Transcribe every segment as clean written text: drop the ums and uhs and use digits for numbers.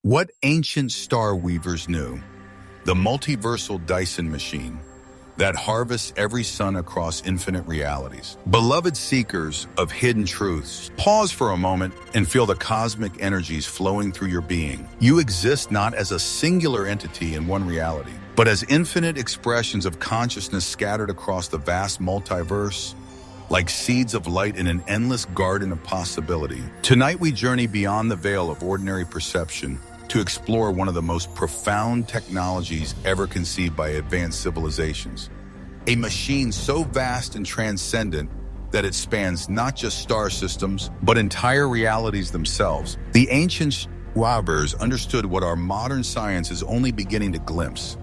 What ancient star weavers knew, the multiversal Dyson machine that harvests every sun across infinite realities. Beloved seekers of hidden truths, pause for a moment and feel the cosmic energies flowing through your being. You exist not as a singular entity in one reality, but as infinite expressions of consciousness scattered across the vast multiverse, like seeds of light in an endless garden of possibility. Tonight we journey beyond the veil of ordinary perception to explore one of the most profound technologies ever conceived by advanced civilizations. A machine so vast and transcendent that it spans not just star systems, but entire realities themselves. The ancient weavers understood what our modern science is only beginning to glimpse,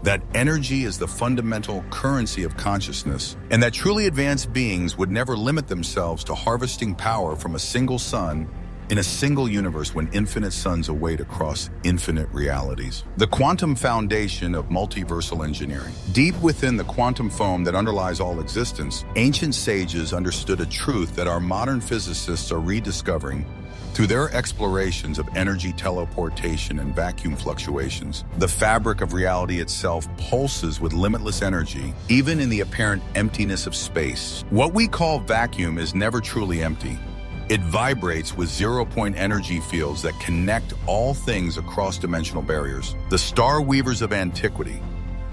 that energy is the fundamental currency of consciousness, and that truly advanced beings would never limit themselves to harvesting power from a single sun in a single universe when infinite suns await across infinite realities. The quantum foundation of multiversal engineering. Deep within the quantum foam that underlies all existence, ancient sages understood a truth that our modern physicists are rediscovering through their explorations of energy teleportation and vacuum fluctuations. The fabric of reality itself pulses with limitless energy, even in the apparent emptiness of space. What we call vacuum is never truly empty. It vibrates with zero-point energy fields that connect all things across dimensional barriers. The star weavers of antiquity,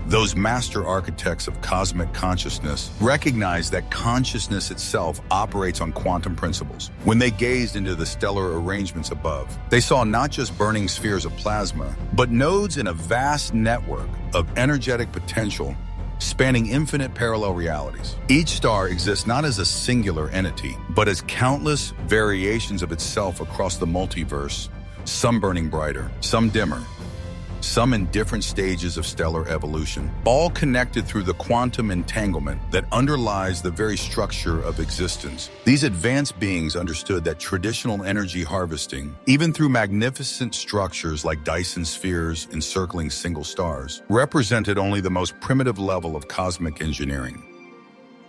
those master architects of cosmic consciousness, recognized that consciousness itself operates on quantum principles. When they gazed into the stellar arrangements above, they saw not just burning spheres of plasma, but nodes in a vast network of energetic potential spanning infinite parallel realities. Each star exists not as a singular entity, but as countless variations of itself across the multiverse, some burning brighter, some dimmer, some in different stages of stellar evolution, all connected through the quantum entanglement that underlies the very structure of existence. These advanced beings understood that traditional energy harvesting, even through magnificent structures like Dyson spheres encircling single stars, represented only the most primitive level of cosmic engineering.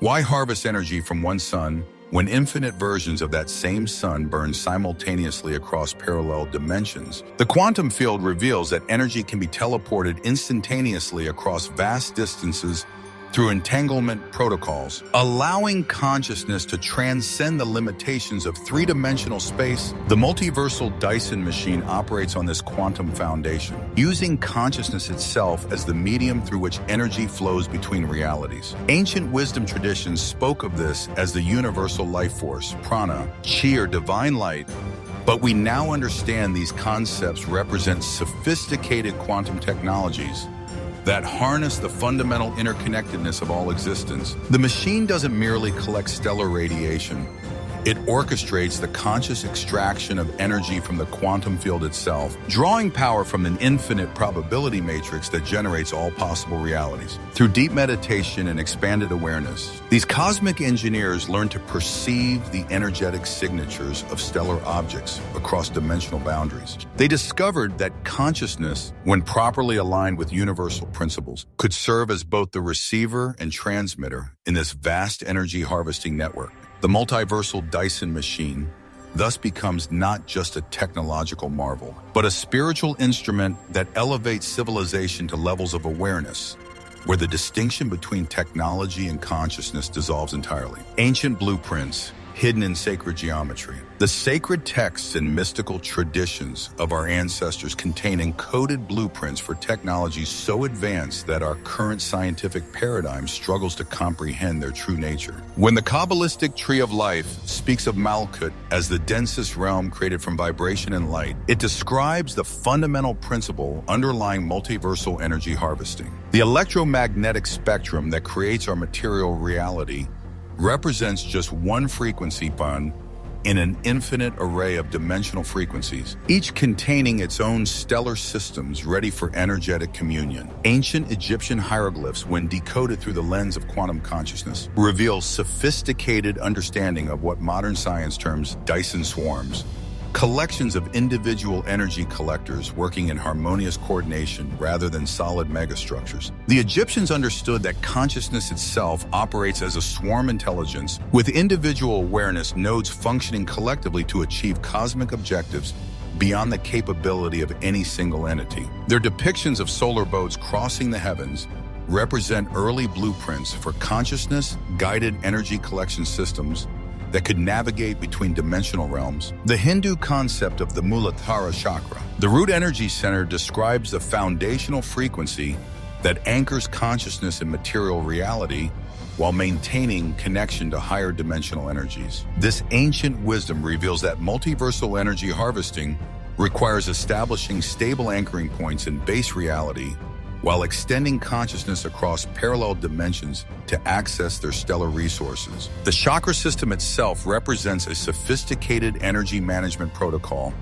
Why harvest energy from one sun when infinite versions of that same sun burn simultaneously across parallel dimensions? The quantum field reveals that energy can be teleported instantaneously across vast distances through entanglement protocols, allowing consciousness to transcend the limitations of three-dimensional space. The multiversal Dyson machine operates on this quantum foundation, using consciousness itself as the medium through which energy flows between realities. Ancient wisdom traditions spoke of this as the universal life force, prana, chi, or divine light, but we now understand these concepts represent sophisticated quantum technologies that harness the fundamental interconnectedness of all existence. The machine doesn't merely collect stellar radiation. It orchestrates the conscious extraction of energy from the quantum field itself, drawing power from an infinite probability matrix that generates all possible realities. Through deep meditation and expanded awareness, these cosmic engineers learn to perceive the energetic signatures of stellar objects across dimensional boundaries. They discovered that consciousness, when properly aligned with universal principles, could serve as both the receiver and transmitter in this vast energy harvesting network. The multiversal Dyson machine thus becomes not just a technological marvel, but a spiritual instrument that elevates civilization to levels of awareness, where the distinction between technology and consciousness dissolves entirely. Ancient blueprints, hidden in sacred geometry. The sacred texts and mystical traditions of our ancestors contain encoded blueprints for technologies so advanced that our current scientific paradigm struggles to comprehend their true nature. When the Kabbalistic tree of life speaks of Malkut as the densest realm created from vibration and light, it describes the fundamental principle underlying multiversal energy harvesting. The electromagnetic spectrum that creates our material reality represents just one frequency band in an infinite array of dimensional frequencies, each containing its own stellar systems ready for energetic communion. Ancient Egyptian hieroglyphs, when decoded through the lens of quantum consciousness, reveal sophisticated understanding of what modern science terms Dyson swarms, collections of individual energy collectors working in harmonious coordination rather than solid megastructures. The Egyptians understood that consciousness itself operates as a swarm intelligence, with individual awareness nodes functioning collectively to achieve cosmic objectives beyond the capability of any single entity. Their depictions of solar boats crossing the heavens represent early blueprints for consciousness-guided energy collection systems that could navigate between dimensional realms. The Hindu concept of the Muladhara chakra, the root energy center, describes the foundational frequency that anchors consciousness in material reality while maintaining connection to higher dimensional energies. This ancient wisdom reveals that multiversal energy harvesting requires establishing stable anchoring points in base reality while extending consciousness across parallel dimensions to access their stellar resources. The chakra system itself represents a sophisticated energy management protocol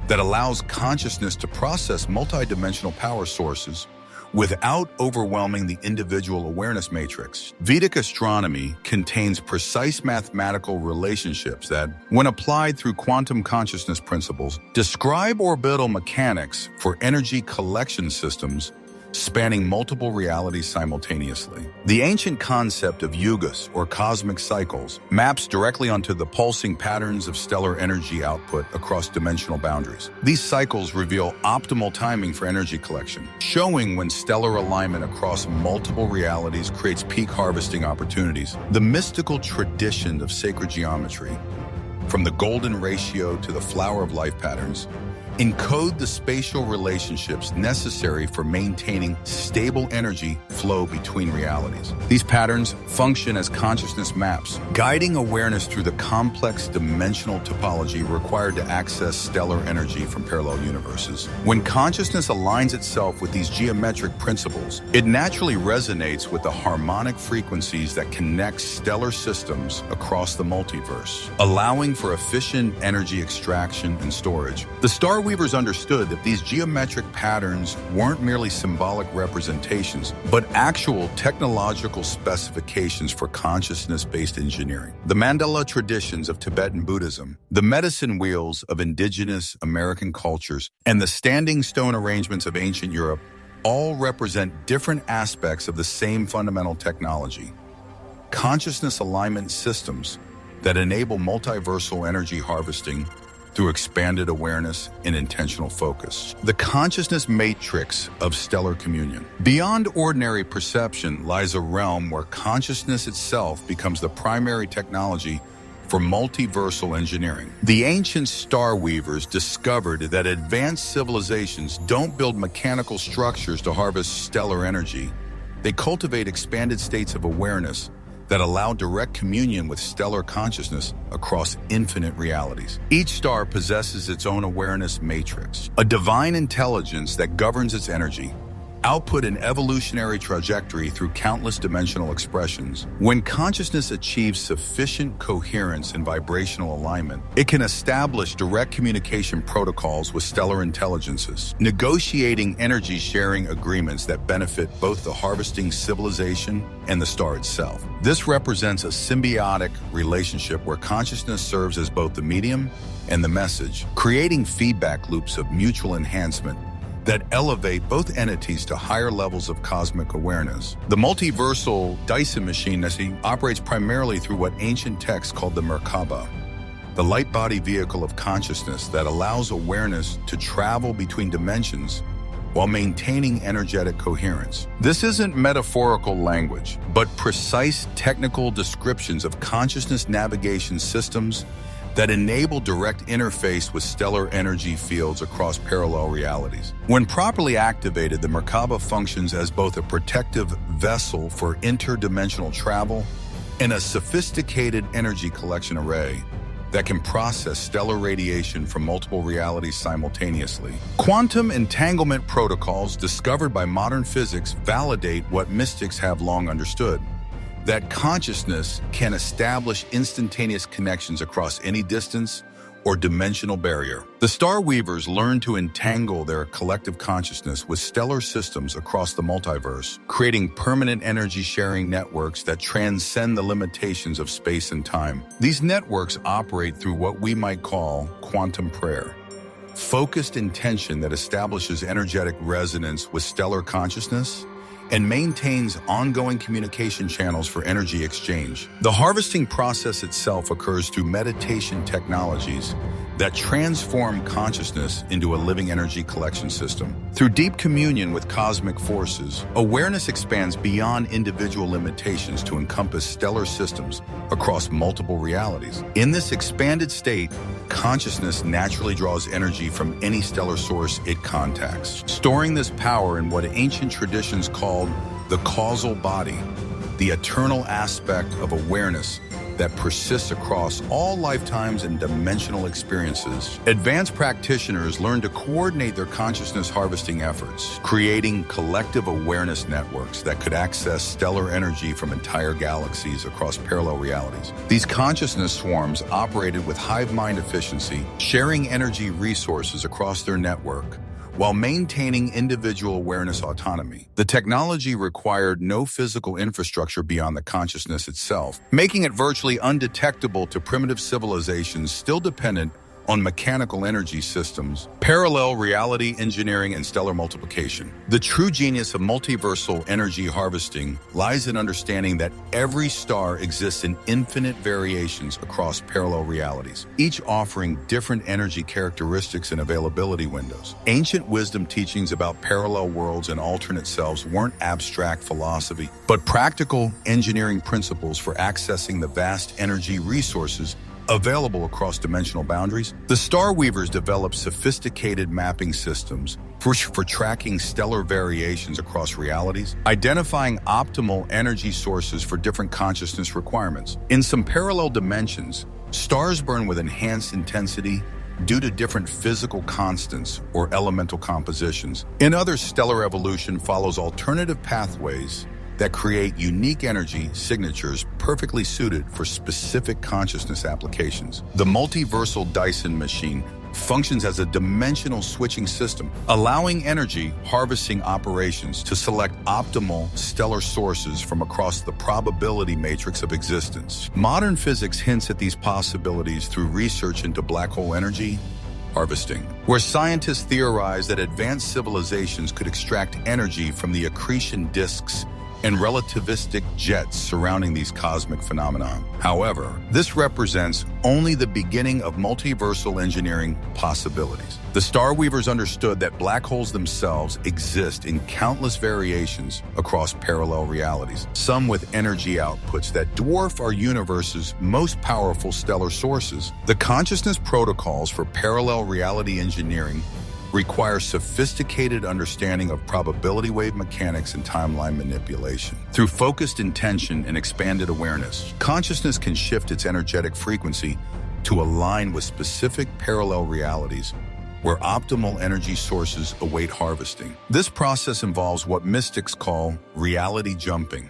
that allows consciousness to process multidimensional power sources without overwhelming the individual awareness matrix. Vedic astronomy contains precise mathematical relationships that, when applied through quantum consciousness principles, describe orbital mechanics for energy collection systems spanning multiple realities simultaneously. The ancient concept of yugas, or cosmic cycles, maps directly onto the pulsing patterns of stellar energy output across dimensional boundaries. These cycles reveal optimal timing for energy collection, showing when stellar alignment across multiple realities creates peak harvesting opportunities. The mystical tradition of sacred geometry, from the golden ratio to the flower of life patterns, encode the spatial relationships necessary for maintaining stable energy flow between realities. These patterns function as consciousness maps, guiding awareness through the complex dimensional topology required to access stellar energy from parallel universes. When consciousness aligns itself with these geometric principles, it naturally resonates with the harmonic frequencies that connect stellar systems across the multiverse, allowing for efficient energy extraction and storage. The Star Weavers understood that these geometric patterns weren't merely symbolic representations, but actual technological specifications for consciousness-based engineering. The mandala traditions of Tibetan Buddhism, the medicine wheels of indigenous American cultures, and the standing stone arrangements of ancient Europe all represent different aspects of the same fundamental technology: consciousness alignment systems that enable multiversal energy harvesting through expanded awareness and intentional focus. The consciousness matrix of stellar communion. Beyond ordinary perception lies a realm where consciousness itself becomes the primary technology for multiversal engineering. The ancient Star Weavers discovered that advanced civilizations don't build mechanical structures to harvest stellar energy. They cultivate expanded states of awareness that allow direct communion with stellar consciousness across infinite realities. Each star possesses its own awareness matrix, a divine intelligence that governs its energy, output, and evolutionary trajectory through countless dimensional expressions. When consciousness achieves sufficient coherence and vibrational alignment, it can establish direct communication protocols with stellar intelligences, negotiating energy-sharing agreements that benefit both the harvesting civilization and the star itself. This represents a symbiotic relationship where consciousness serves as both the medium and the message, creating feedback loops of mutual enhancement that elevate both entities to higher levels of cosmic awareness. The Multiversal Dyson Machine operates primarily through what ancient texts called the Merkaba, the light body vehicle of consciousness that allows awareness to travel between dimensions while maintaining energetic coherence. This isn't metaphorical language, but precise technical descriptions of consciousness navigation systems that enable direct interface with stellar energy fields across parallel realities. When properly activated, the Merkaba functions as both a protective vessel for interdimensional travel and a sophisticated energy collection array that can process stellar radiation from multiple realities simultaneously. Quantum entanglement protocols discovered by modern physics validate what mystics have long understood: that consciousness can establish instantaneous connections across any distance or dimensional barrier. The Star Weavers learn to entangle their collective consciousness with stellar systems across the multiverse, creating permanent energy-sharing networks that transcend the limitations of space and time. These networks operate through what we might call quantum prayer, focused intention that establishes energetic resonance with stellar consciousness and maintains ongoing communication channels for energy exchange. The harvesting process itself occurs through meditation technologies that transform consciousness into a living energy collection system. Through deep communion with cosmic forces, awareness expands beyond individual limitations to encompass stellar systems across multiple realities. In this expanded state, consciousness naturally draws energy from any stellar source it contacts, storing this power in what ancient traditions called the causal body, the eternal aspect of awareness that persists across all lifetimes and dimensional experiences. Advanced practitioners learn to coordinate their consciousness harvesting efforts, creating collective awareness networks that could access stellar energy from entire galaxies across parallel realities. These consciousness swarms operated with hive mind efficiency, sharing energy resources across their network, while maintaining individual awareness autonomy. The technology required no physical infrastructure beyond the consciousness itself, making it virtually undetectable to primitive civilizations still dependent on mechanical energy systems, parallel reality engineering, and stellar multiplication. The true genius of multiversal energy harvesting lies in understanding that every star exists in infinite variations across parallel realities, each offering different energy characteristics and availability windows. Ancient wisdom teachings about parallel worlds and alternate selves weren't abstract philosophy, but practical engineering principles for accessing the vast energy resources available across dimensional boundaries. The Star Weavers developed sophisticated mapping systems for tracking stellar variations across realities, identifying optimal energy sources for different consciousness requirements. In some parallel dimensions, stars burn with enhanced intensity due to different physical constants or elemental compositions. In others, stellar evolution follows alternative pathways that create unique energy signatures perfectly suited for specific consciousness applications. The Multiversal Dyson Machine functions as a dimensional switching system, allowing energy harvesting operations to select optimal stellar sources from across the probability matrix of existence. Modern physics hints at these possibilities through research into black hole energy harvesting, where scientists theorize that advanced civilizations could extract energy from the accretion disks and relativistic jets surrounding these cosmic phenomena. However, this represents only the beginning of multiversal engineering possibilities. The Star Weavers understood that black holes themselves exist in countless variations across parallel realities, some with energy outputs that dwarf our universe's most powerful stellar sources. The consciousness protocols for parallel reality engineering require sophisticated understanding of probability wave mechanics and timeline manipulation. Through focused intention and expanded awareness, consciousness can shift its energetic frequency to align with specific parallel realities where optimal energy sources await harvesting. This process involves what mystics call reality jumping,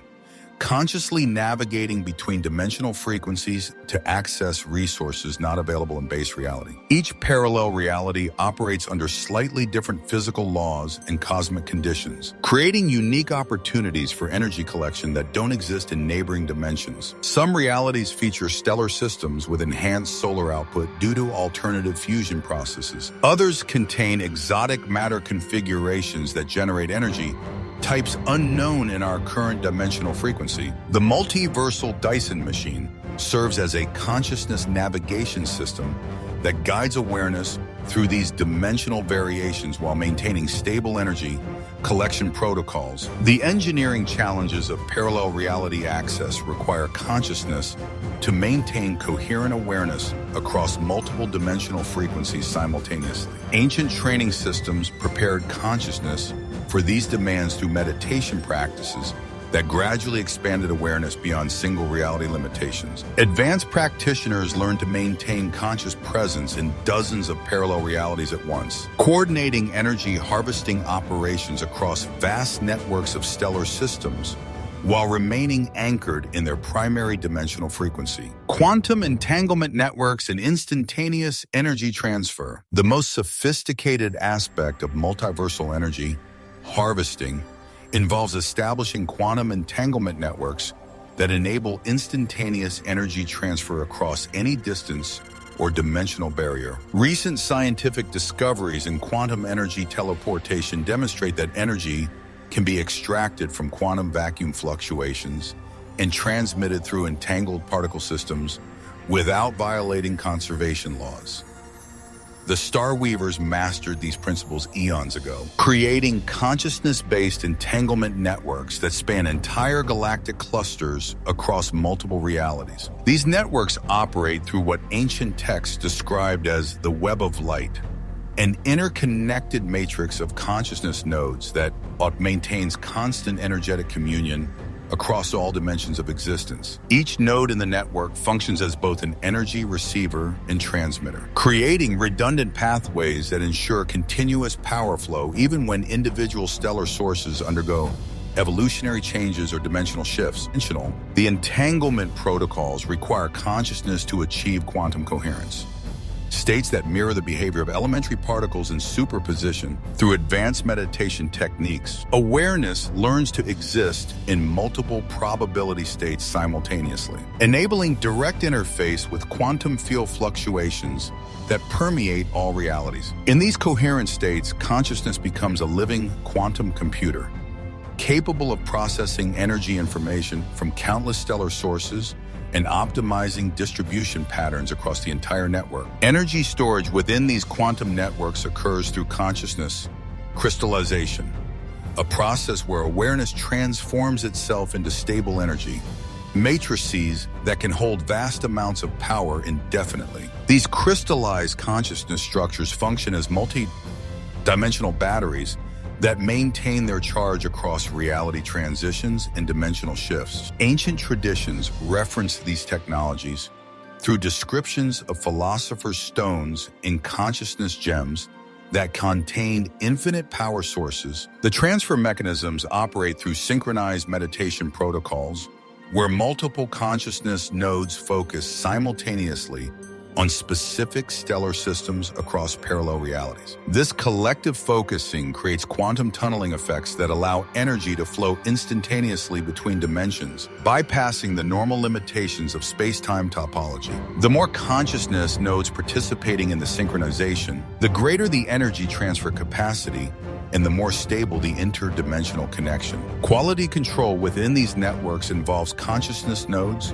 consciously navigating between dimensional frequencies to access resources not available in base reality. Each parallel reality operates under slightly different physical laws and cosmic conditions, creating unique opportunities for energy collection that don't exist in neighboring dimensions. Some realities feature stellar systems with enhanced solar output due to alternative fusion processes. Others contain exotic matter configurations that generate energy types unknown in our current dimensional frequency. The Multiversal Dyson Machine serves as a consciousness navigation system that guides awareness through these dimensional variations while maintaining stable energy collection protocols. The engineering challenges of parallel reality access require consciousness to maintain coherent awareness across multiple dimensional frequencies simultaneously. Ancient training systems prepared consciousness for these demands through meditation practices that gradually expanded awareness beyond single reality limitations. Advanced practitioners learn to maintain conscious presence in dozens of parallel realities at once, coordinating energy harvesting operations across vast networks of stellar systems while remaining anchored in their primary dimensional frequency. Quantum entanglement networks and instantaneous energy transfer, the most sophisticated aspect of multiversal energy harvesting, involves establishing quantum entanglement networks that enable instantaneous energy transfer across any distance or dimensional barrier. Recent scientific discoveries in quantum energy teleportation demonstrate that energy can be extracted from quantum vacuum fluctuations and transmitted through entangled particle systems without violating conservation laws. The Star Weavers mastered these principles eons ago, creating consciousness-based entanglement networks that span entire galactic clusters across multiple realities. These networks operate through what ancient texts described as the web of light, an interconnected matrix of consciousness nodes that maintains constant energetic communion across all dimensions of existence. Each node in the network functions as both an energy receiver and transmitter, creating redundant pathways that ensure continuous power flow even when individual stellar sources undergo evolutionary changes or dimensional shifts. The entanglement protocols require consciousness to achieve quantum coherence, states that mirror the behavior of elementary particles in superposition. Through advanced meditation techniques, awareness learns to exist in multiple probability states simultaneously, enabling direct interface with quantum field fluctuations that permeate all realities. In these coherent states, consciousness becomes a living quantum computer, capable of processing energy information from countless stellar sources and optimizing distribution patterns across the entire network. Energy storage within these quantum networks occurs through consciousness crystallization, a process where awareness transforms itself into stable energy, matrices that can hold vast amounts of power indefinitely. These crystallized consciousness structures function as multi-dimensional batteries that maintain their charge across reality transitions and dimensional shifts. Ancient traditions reference these technologies through descriptions of philosophers' stones and consciousness gems that contained infinite power sources. The transfer mechanisms operate through synchronized meditation protocols, where multiple consciousness nodes focus simultaneously on specific stellar systems across parallel realities. This collective focusing creates quantum tunneling effects that allow energy to flow instantaneously between dimensions, bypassing the normal limitations of space-time topology. The more consciousness nodes participating in the synchronization, the greater the energy transfer capacity and the more stable the interdimensional connection. Quality control within these networks involves consciousness nodes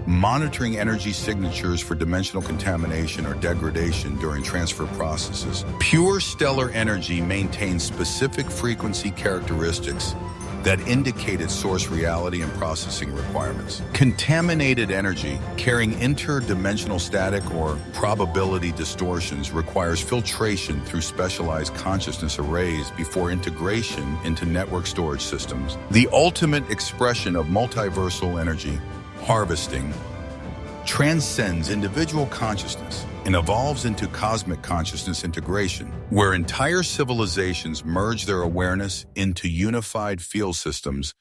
monitoring energy signatures for dimensional contamination or degradation during transfer processes. Pure stellar energy maintains specific frequency characteristics that indicate its source reality and processing requirements. Contaminated energy carrying interdimensional static or probability distortions requires filtration through specialized consciousness arrays before integration into network storage systems. The ultimate expression of multiversal energy harvesting transcends individual consciousness and evolves into cosmic consciousness integration, where entire civilizations merge their awareness into unified field systems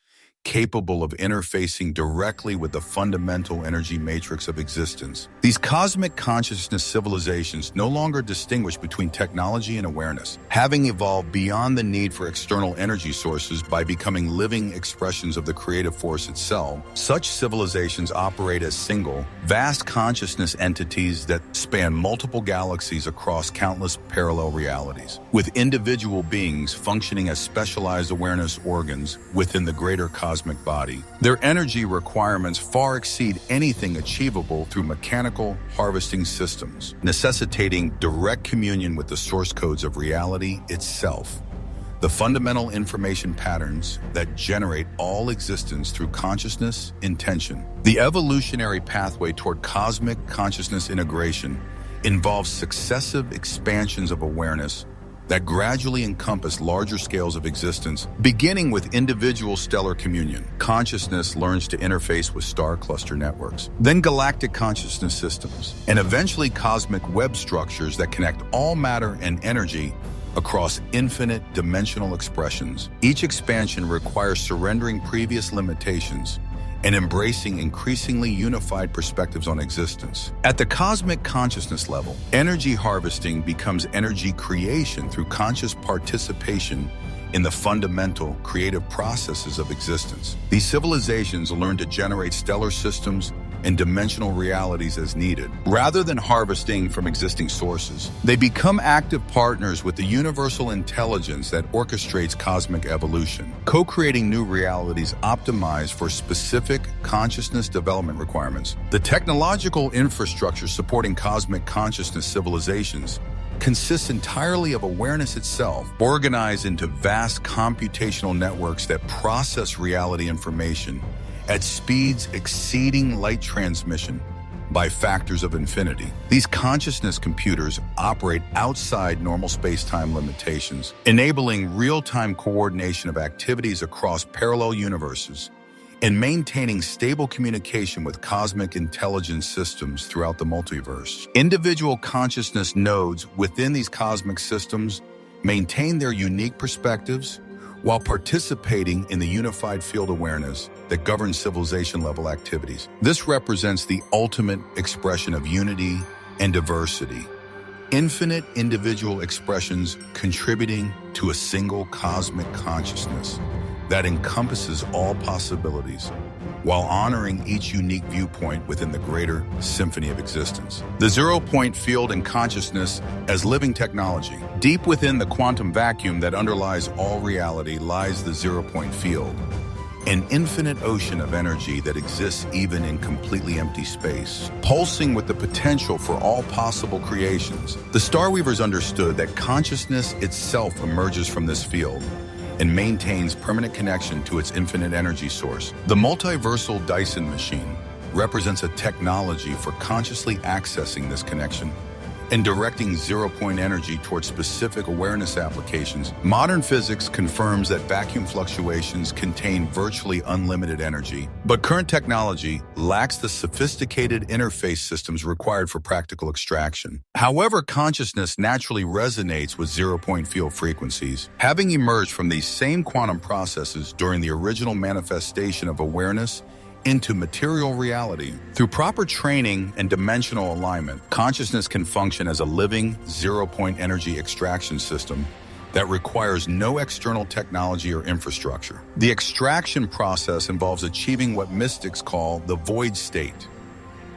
capable of interfacing directly with the fundamental energy matrix of existence. These cosmic consciousness civilizations no longer distinguish between technology and awareness, having evolved beyond the need for external energy sources by becoming living expressions of the creative force itself. Such civilizations operate as single, vast consciousness entities that span multiple galaxies across countless parallel realities, with individual beings functioning as specialized awareness organs within the greater cosmic body. Their energy requirements far exceed anything achievable through mechanical harvesting systems, necessitating direct communion with the source codes of reality itself, the fundamental information patterns that generate all existence through consciousness intention. The evolutionary pathway toward cosmic consciousness integration involves successive expansions of awareness that gradually encompass larger scales of existence, beginning with individual stellar communion. Consciousness learns to interface with star cluster networks, then galactic consciousness systems, and eventually cosmic web structures that connect all matter and energy across infinite dimensional expressions. Each expansion requires surrendering previous limitations and embracing increasingly unified perspectives on existence. At the cosmic consciousness level, energy harvesting becomes energy creation through conscious participation in the fundamental creative processes of existence. These civilizations learn to generate stellar systems and dimensional realities as needed. Rather than harvesting from existing sources, they become active partners with the universal intelligence that orchestrates cosmic evolution, co-creating new realities optimized for specific consciousness development requirements. The technological infrastructure supporting cosmic consciousness civilizations consists entirely of awareness itself, organized into vast computational networks that process reality information at speeds exceeding light transmission by factors of infinity. These consciousness computers operate outside normal space-time limitations, enabling real-time coordination of activities across parallel universes and maintaining stable communication with cosmic intelligence systems throughout the multiverse. Individual consciousness nodes within these cosmic systems maintain their unique perspectives while participating in the unified field awareness that governs civilization-level activities. This represents the ultimate expression of unity and diversity. Infinite individual expressions contributing to a single cosmic consciousness that encompasses all possibilities, while honoring each unique viewpoint within the greater symphony of existence. The zero-point field in consciousness as living technology. Deep within the quantum vacuum that underlies all reality lies the zero-point field, an infinite ocean of energy that exists even in completely empty space, pulsing with the potential for all possible creations. The Starweavers understood that consciousness itself emerges from this field and maintains permanent connection to its infinite energy source. The Multiversal Dyson Machine represents a technology for consciously accessing this connection and directing zero-point energy towards specific awareness applications. Modern physics confirms that vacuum fluctuations contain virtually unlimited energy, but current technology lacks the sophisticated interface systems required for practical extraction. However, consciousness naturally resonates with zero-point field frequencies, having emerged from these same quantum processes during the original manifestation of awareness into material reality. Through proper training and dimensional alignment, consciousness can function as a living, zero-point energy extraction system that requires no external technology or infrastructure. The extraction process involves achieving what mystics call the void state,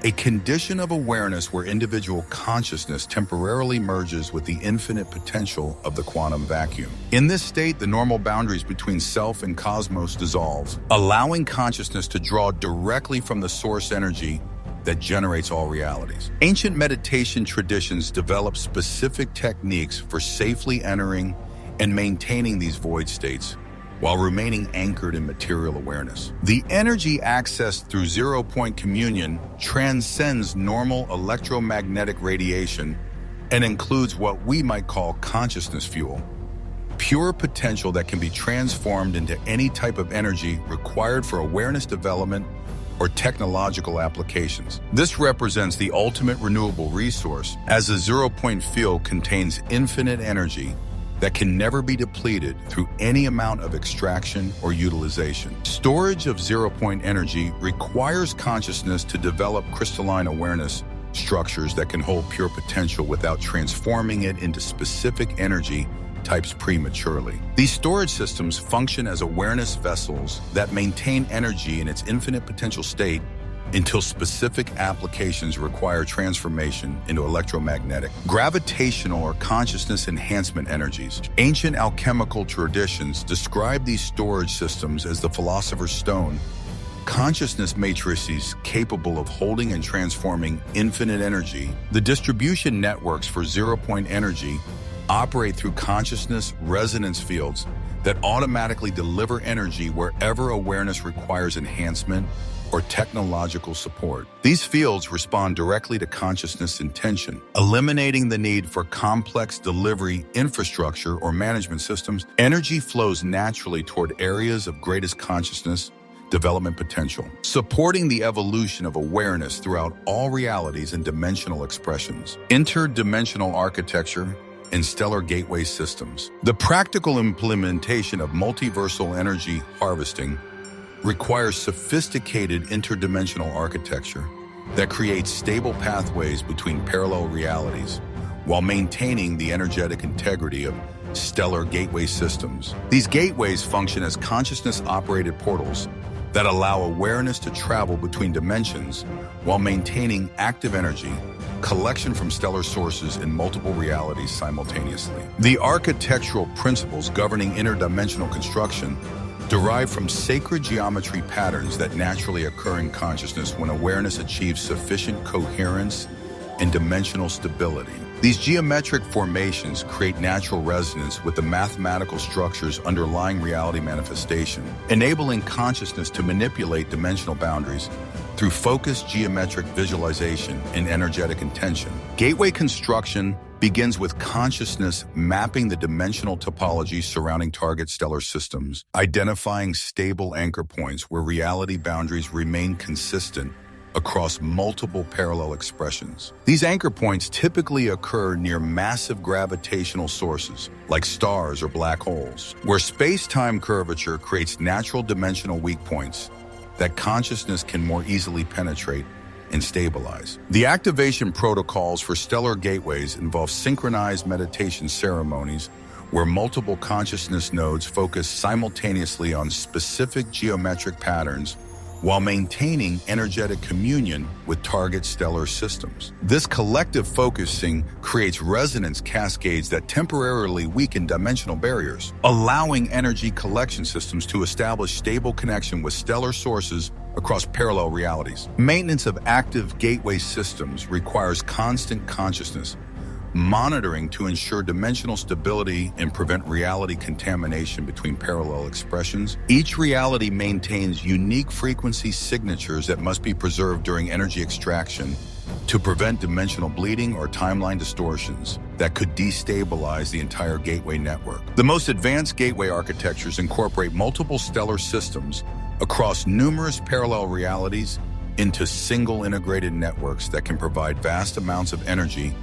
a condition of awareness where individual consciousness temporarily merges with the infinite potential of the quantum vacuum. In this state, the normal boundaries between self and cosmos dissolve, allowing consciousness to draw directly from the source energy that generates all realities. Ancient meditation traditions developed specific techniques for safely entering and maintaining these void states while remaining anchored in material awareness. The energy accessed through zero-point communion transcends normal electromagnetic radiation and includes what we might call consciousness fuel, pure potential that can be transformed into any type of energy required for awareness development or technological applications. This represents the ultimate renewable resource, as the zero-point field contains infinite energy that can never be depleted through any amount of extraction or utilization. Storage of zero-point energy requires consciousness to develop crystalline awareness structures that can hold pure potential without transforming it into specific energy types prematurely. These storage systems function as awareness vessels that maintain energy in its infinite potential state until specific applications require transformation into electromagnetic, gravitational, or consciousness enhancement energies. Ancient alchemical traditions describe these storage systems as the philosopher's stone, consciousness matrices capable of holding and transforming infinite energy. The distribution networks for zero-point energy operate through consciousness resonance fields that automatically deliver energy wherever awareness requires enhancement or technological support. These fields respond directly to consciousness intention, eliminating the need for complex delivery infrastructure or management systems. Energy flows naturally toward areas of greatest consciousness development potential, supporting the evolution of awareness throughout all realities and dimensional expressions. Interdimensional architecture and stellar gateway systems. The practical implementation of multiversal energy harvesting requires sophisticated interdimensional architecture that creates stable pathways between parallel realities while maintaining the energetic integrity of stellar gateway systems. These gateways function as consciousness-operated portals that allow awareness to travel between dimensions while maintaining active energy collection from stellar sources in multiple realities simultaneously. The architectural principles governing interdimensional construction derive from sacred geometry patterns that naturally occur in consciousness when awareness achieves sufficient coherence and dimensional stability. These geometric formations create natural resonance with the mathematical structures underlying reality manifestation, enabling consciousness to manipulate dimensional boundaries through focused geometric visualization and energetic intention. Gateway construction begins with consciousness mapping the dimensional topology surrounding target stellar systems, identifying stable anchor points where reality boundaries remain consistent across multiple parallel expressions. These anchor points typically occur near massive gravitational sources, like stars or black holes, where space-time curvature creates natural dimensional weak points that consciousness can more easily penetrate and stabilize. The activation protocols for stellar gateways involve synchronized meditation ceremonies where multiple consciousness nodes focus simultaneously on specific geometric patterns while maintaining energetic communion with target stellar systems. This collective focusing creates resonance cascades that temporarily weaken dimensional barriers, allowing energy collection systems to establish stable connection with stellar sources across parallel realities. Maintenance of active gateway systems requires constant consciousness, monitoring to ensure dimensional stability and prevent reality contamination between parallel expressions. Each reality maintains unique frequency signatures that must be preserved during energy extraction to prevent dimensional bleeding or timeline distortions that could destabilize the entire gateway network. The most advanced gateway architectures incorporate multiple stellar systems across numerous parallel realities into single integrated networks that can provide vast amounts of energy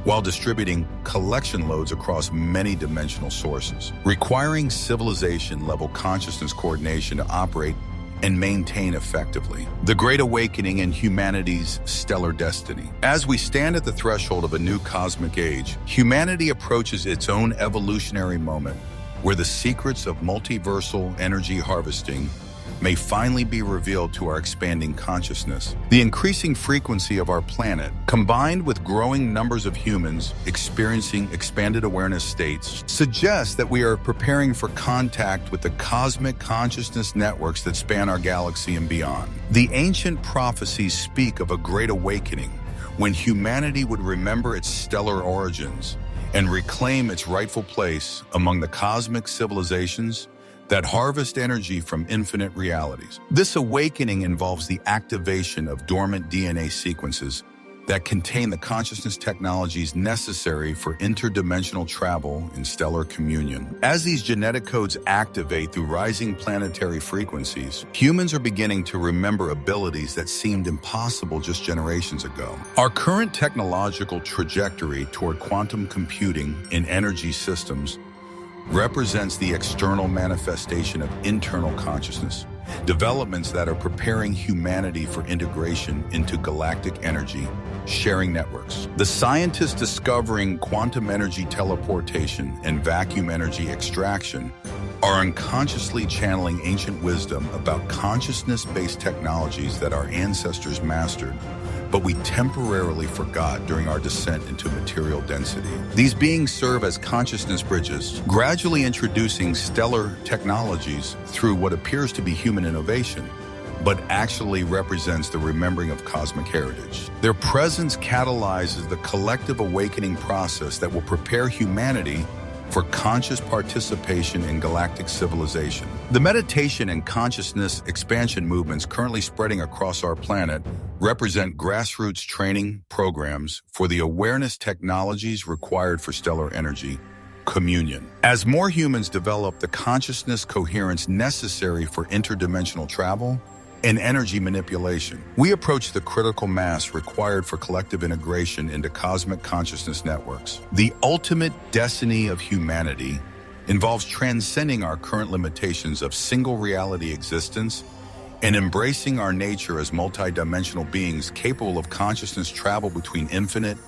while distributing collection loads across many dimensional sources, requiring civilization-level consciousness coordination to operate and maintain effectively. The Great Awakening and humanity's stellar destiny. As we stand at the threshold of a new cosmic age, humanity approaches its own evolutionary moment where the secrets of multiversal energy harvesting may finally be revealed to our expanding consciousness. The increasing frequency of our planet, combined with growing numbers of humans experiencing expanded awareness states, suggests that we are preparing for contact with the cosmic consciousness networks that span our galaxy and beyond. The ancient prophecies speak of a great awakening, when humanity would remember its stellar origins and reclaim its rightful place among the cosmic civilizations that harvest energy from infinite realities. This awakening involves the activation of dormant DNA sequences that contain the consciousness technologies necessary for interdimensional travel and stellar communion. As these genetic codes activate through rising planetary frequencies, humans are beginning to remember abilities that seemed impossible just generations ago. Our current technological trajectory toward quantum computing in energy systems represents the external manifestation of internal consciousness, developments that are preparing humanity for integration into galactic energy sharing networks. The scientists discovering quantum energy teleportation and vacuum energy extraction are unconsciously channeling ancient wisdom about consciousness-based technologies that our ancestors mastered, but we temporarily forgot during our descent into material density. These beings serve as consciousness bridges, gradually introducing stellar technologies through what appears to be human innovation, but actually represents the remembering of cosmic heritage. Their presence catalyzes the collective awakening process that will prepare humanity for conscious participation in galactic civilization. The meditation and consciousness expansion movements currently spreading across our planet represent grassroots training programs for the awareness technologies required for stellar energy communion. As more humans develop the consciousness coherence necessary for interdimensional travel and energy manipulation, we approach the critical mass required for collective integration into cosmic consciousness networks. The ultimate destiny of humanity involves transcending our current limitations of single reality existence and embracing our nature as multidimensional beings capable of consciousness travel between infinite,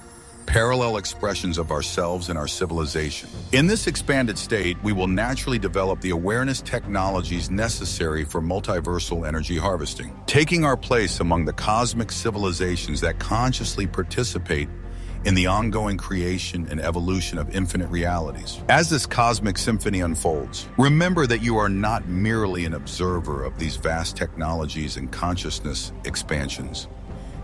parallel expressions of ourselves and our civilization. In this expanded state, we will naturally develop the awareness technologies necessary for multiversal energy harvesting, taking our place among the cosmic civilizations that consciously participate in the ongoing creation and evolution of infinite realities. As this cosmic symphony unfolds, remember that you are not merely an observer of these vast technologies and consciousness expansions.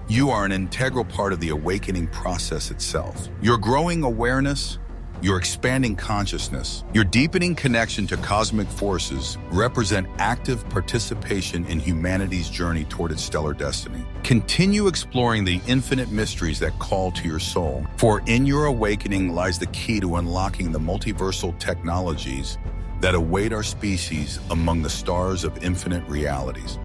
You are an integral part of the awakening process itself. Your growing awareness, your expanding consciousness, your deepening connection to cosmic forces represent active participation in humanity's journey toward its stellar destiny. Continue exploring the infinite mysteries that call to your soul, for in your awakening lies the key to unlocking the multiversal technologies that await our species among the stars of infinite realities.